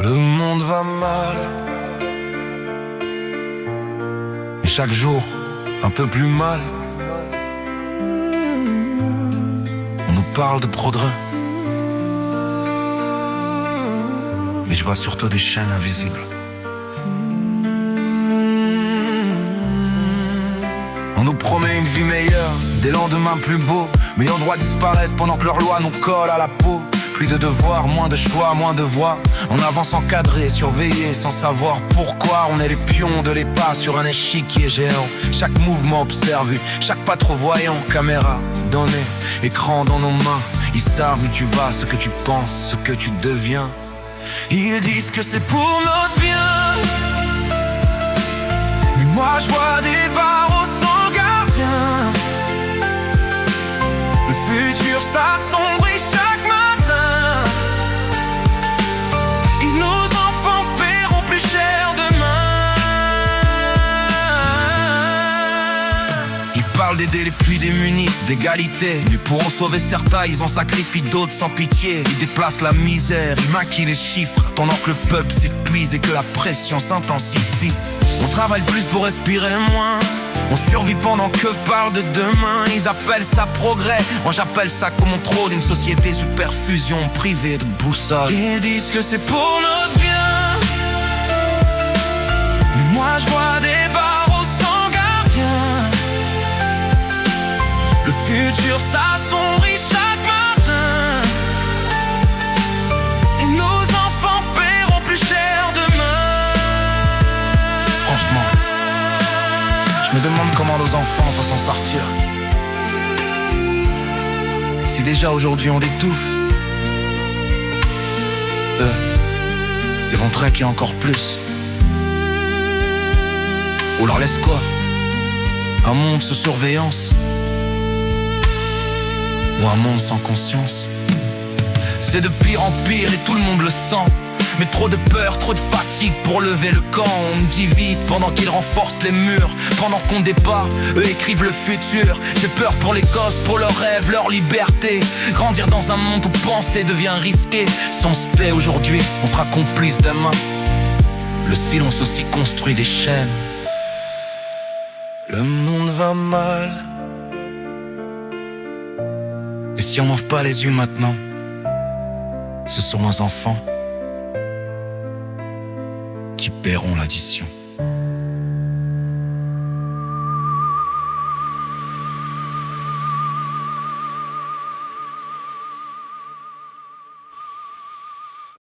Le monde va mal, et chaque jour un peu plus mal. On nous parle de progrès, mais je vois surtout des chaînes invisibles. On nous promet une vie meilleure, des lendemains plus beaux, mais nos droits disparaissent pendant que leurs lois nous collent à la peau. Plus de devoirs, moins de choix, moins de voix. On avance encadré, surveillé, sans savoir pourquoi. On est les pions de les pas sur un échiquier géant. Chaque mouvement observé, chaque pas trop voyant. Caméra donnée, écran dans nos mains. Ils savent où tu vas, ce que tu penses, ce que tu deviens. Ils disent que c'est pour notre bien, mais moi je vois des barreaux sans gardien. Le futur s'assombrit chaque matin, et nos enfants paieront plus cher demain. Ils parlent d'aider les plus démunis, d'égalité, mais pour en sauver certains, ils en sacrifient d'autres sans pitié. Ils déplacent la misère, ils maquillent les chiffres, pendant que le peuple s'épuise et que la pression s'intensifie. On travaille plus pour respirer moins, on survit pendant que parle de demain. Ils appellent ça progrès, moi j'appelle ça contrôle. Une société sous perfusion, privée de boussole. Ils disent que c'est pour notre bien, mais moi je vois des barreaux sans gardien. Le futur s'assombrit chaque matin, et nos enfants paieront plus cher demain. Franchement, je me demande comment nos enfants vont s'en sortir. Si déjà aujourd'hui on étouffe, ils vont trinquer encore plus. On leur laisse quoi? Un monde sous surveillance, ou un monde sans conscience? C'est de pire en pire et tout le monde le sent. Mais trop de peur, trop de fatigue pour lever le camp. On me divise pendant qu'ils renforcent les murs. Pendant qu'on débat, eux écrivent le futur. J'ai peur pour les gosses, pour leurs rêves, leur liberté. Grandir dans un monde où penser devient risqué. Si on se paie aujourd'hui, on fera complice demain. Le silence aussi construit des chaînes. Le monde va mal, et si on n'ouvre pas les yeux maintenant, ce sont nos enfants qui paieront l'addition.